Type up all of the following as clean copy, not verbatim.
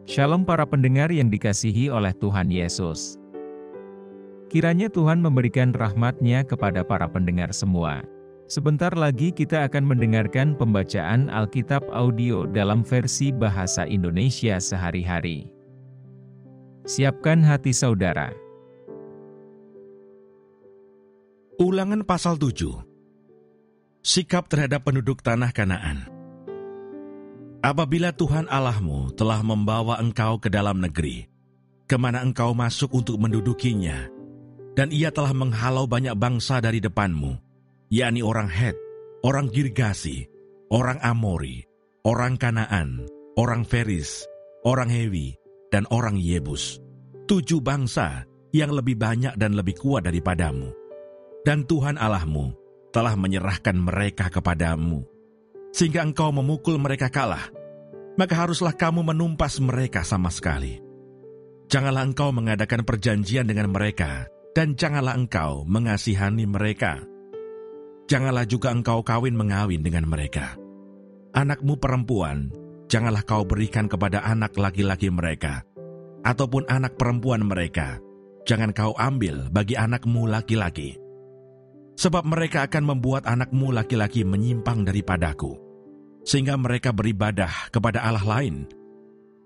Shalom para pendengar yang dikasihi oleh Tuhan Yesus. Kiranya Tuhan memberikan rahmat-Nya kepada para pendengar semua. Sebentar lagi kita akan mendengarkan pembacaan Alkitab audio dalam versi bahasa Indonesia sehari-hari. Siapkan hati saudara. Ulangan pasal 7. Sikap terhadap penduduk tanah Kanaan. Apabila Tuhan Allahmu telah membawa engkau ke dalam negeri, kemana engkau masuk untuk mendudukinya, dan Ia telah menghalau banyak bangsa dari depanmu, yakni orang Het, orang Girgasi, orang Amori, orang Kanaan, orang Feris, orang Hewi, dan orang Yebus, 7 bangsa yang lebih banyak dan lebih kuat daripadamu. Dan Tuhan Allahmu telah menyerahkan mereka kepadamu, sehingga engkau memukul mereka kalah, maka haruslah kamu menumpas mereka sama sekali. Janganlah engkau mengadakan perjanjian dengan mereka, dan janganlah engkau mengasihani mereka. Janganlah juga engkau kawin-mengawin dengan mereka. Anakmu perempuan, janganlah kau berikan kepada anak laki-laki mereka, ataupun anak perempuan mereka, jangan kau ambil bagi anakmu laki-laki. Sebab mereka akan membuat anakmu laki-laki menyimpang daripadaku, sehingga mereka beribadah kepada Allah lain.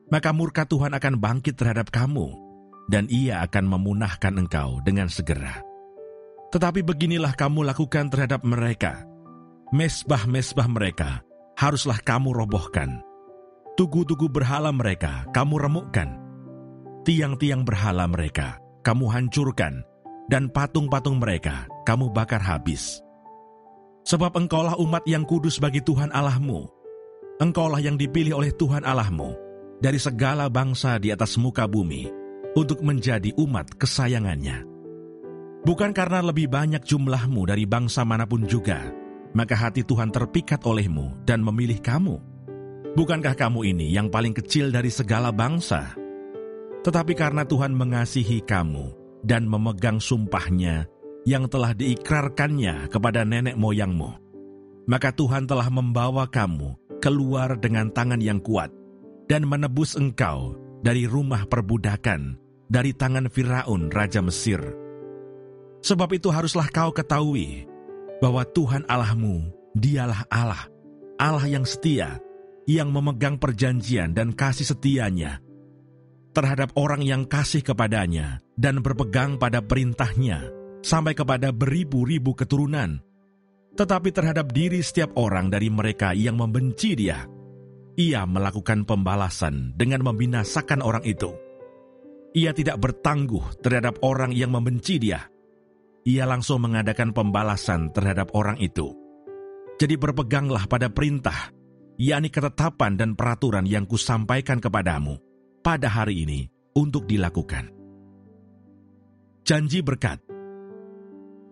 Maka murka Tuhan akan bangkit terhadap kamu, dan Ia akan memunahkan engkau dengan segera. Tetapi beginilah kamu lakukan terhadap mereka. Mesbah-mesbah mereka haruslah kamu robohkan. Tugu-tugu berhala mereka kamu remukkan. Tiang-tiang berhala mereka kamu hancurkan, dan patung-patung mereka kamu bakar habis. Sebab engkaulah umat yang kudus bagi Tuhan Allahmu. Engkaulah yang dipilih oleh Tuhan Allahmu dari segala bangsa di atas muka bumi untuk menjadi umat kesayangannya. Bukan karena lebih banyak jumlahmu dari bangsa manapun juga, maka hati Tuhan terpikat olehmu dan memilih kamu. Bukankah kamu ini yang paling kecil dari segala bangsa? Tetapi karena Tuhan mengasihi kamu dan memegang sumpahnya yang telah diikrarkannya kepada nenek moyangmu, maka Tuhan telah membawa kamu keluar dengan tangan yang kuat dan menebus engkau dari rumah perbudakan, dari tangan Firaun Raja Mesir. Sebab itu haruslah kau ketahui bahwa Tuhan Allahmu, Dialah Allah, Allah yang setia, yang memegang perjanjian dan kasih setianya terhadap orang yang kasih kepadanya dan berpegang pada perintahnya sampai kepada beribu-ribu keturunan. Tetapi terhadap diri setiap orang dari mereka yang membenci Dia, Ia melakukan pembalasan dengan membinasakan orang itu. Ia tidak bertangguh terhadap orang yang membenci Dia. Ia langsung mengadakan pembalasan terhadap orang itu. Jadi berpeganglah pada perintah, yakni ketetapan dan peraturan yang kusampaikan kepadamu pada hari ini untuk dilakukan. Janji berkat.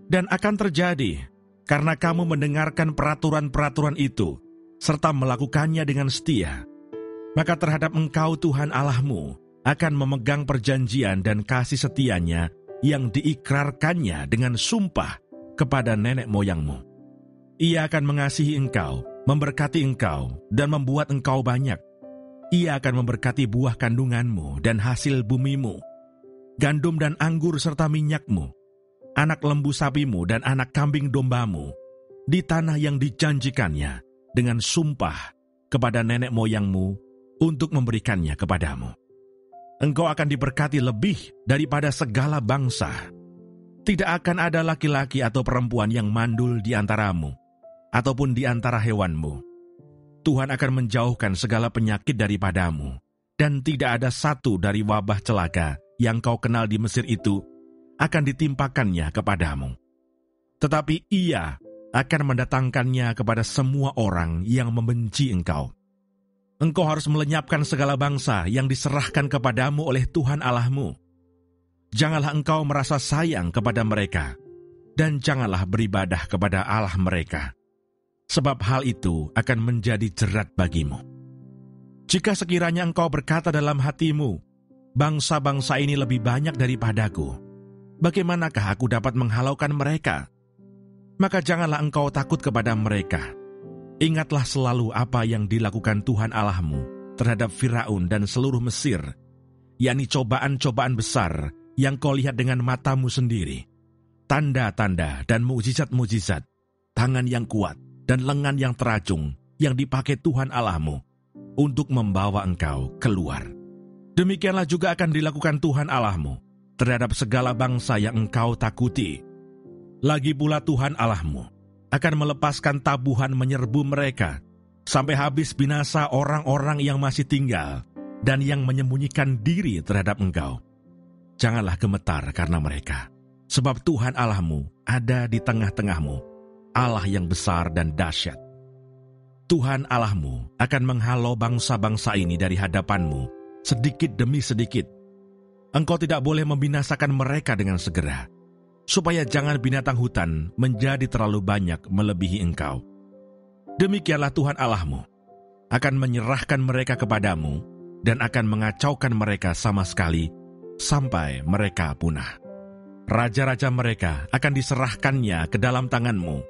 Dan akan terjadi, karena kamu mendengarkan peraturan-peraturan itu, serta melakukannya dengan setia, maka terhadap engkau Tuhan Allahmu akan memegang perjanjian dan kasih setianya yang diikrarkannya dengan sumpah kepada nenek moyangmu. Ia akan mengasihi engkau, memberkati engkau, dan membuat engkau banyak. Ia akan memberkati buah kandunganmu dan hasil bumimu, gandum dan anggur serta minyakmu, anak lembu sapimu dan anak kambing dombamu, di tanah yang dijanjikannya dengan sumpah kepada nenek moyangmu untuk memberikannya kepadamu. Engkau akan diberkati lebih daripada segala bangsa. Tidak akan ada laki-laki atau perempuan yang mandul di antaramu, ataupun di antara hewanmu. Tuhan akan menjauhkan segala penyakit daripadamu, dan tidak ada satu dari wabah celaka yang kau kenal di Mesir itu akan ditimpakannya kepadamu. Tetapi Ia akan mendatangkannya kepada semua orang yang membenci engkau. Engkau harus melenyapkan segala bangsa yang diserahkan kepadamu oleh Tuhan Allahmu. Janganlah engkau merasa sayang kepada mereka, dan janganlah beribadah kepada Allah mereka, sebab hal itu akan menjadi jerat bagimu. Jika sekiranya engkau berkata dalam hatimu, bangsa-bangsa ini lebih banyak daripadaku, bagaimanakah aku dapat menghalaukan mereka? Maka janganlah engkau takut kepada mereka. Ingatlah selalu apa yang dilakukan Tuhan Allahmu terhadap Firaun dan seluruh Mesir, yakni cobaan-cobaan besar yang kau lihat dengan matamu sendiri, tanda-tanda dan mukjizat-mukjizat, tangan yang kuat dan lengan yang teracung yang dipakai Tuhan Allahmu untuk membawa engkau keluar. Demikianlah juga akan dilakukan Tuhan Allahmu terhadap segala bangsa yang engkau takuti. Lagi pula Tuhan Allahmu akan melepaskan tabuhan menyerbu mereka, sampai habis binasa orang-orang yang masih tinggal dan yang menyembunyikan diri terhadap engkau. Janganlah gemetar karena mereka, sebab Tuhan Allahmu ada di tengah-tengahmu, Allah yang besar dan dahsyat. Tuhan Allahmu akan menghalau bangsa-bangsa ini dari hadapanmu, sedikit demi sedikit. Engkau tidak boleh membinasakan mereka dengan segera, supaya jangan binatang hutan menjadi terlalu banyak melebihi engkau. Demikianlah Tuhan Allahmu akan menyerahkan mereka kepadamu dan akan mengacaukan mereka sama sekali sampai mereka punah. Raja-raja mereka akan diserahkannya ke dalam tanganmu,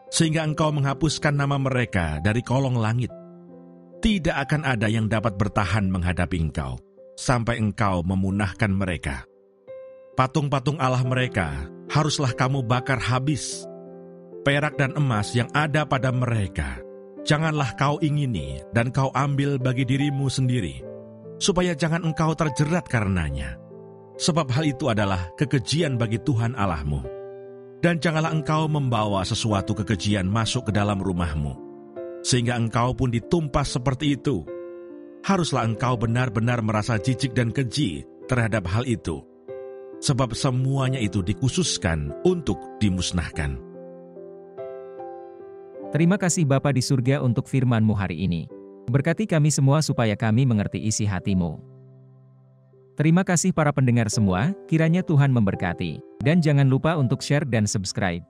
sehingga engkau menghapuskan nama mereka dari kolong langit. Tidak akan ada yang dapat bertahan menghadapi engkau, sampai engkau memunahkan mereka. Patung-patung Allah mereka haruslah kamu bakar habis. Perak dan emas yang ada pada mereka janganlah kau ingini dan kau ambil bagi dirimu sendiri, supaya jangan engkau terjerat karenanya. Sebab hal itu adalah kekejian bagi Tuhan Allahmu. Dan janganlah engkau membawa sesuatu kekejian masuk ke dalam rumahmu, sehingga engkau pun ditumpas seperti itu. Haruslah engkau benar-benar merasa jijik dan keji terhadap hal itu, sebab semuanya itu dikhususkan untuk dimusnahkan. Terima kasih Bapa di surga untuk firman-Mu hari ini. Berkati kami semua supaya kami mengerti isi hati-Mu. Terima kasih para pendengar semua, kiranya Tuhan memberkati. Dan jangan lupa untuk share dan subscribe.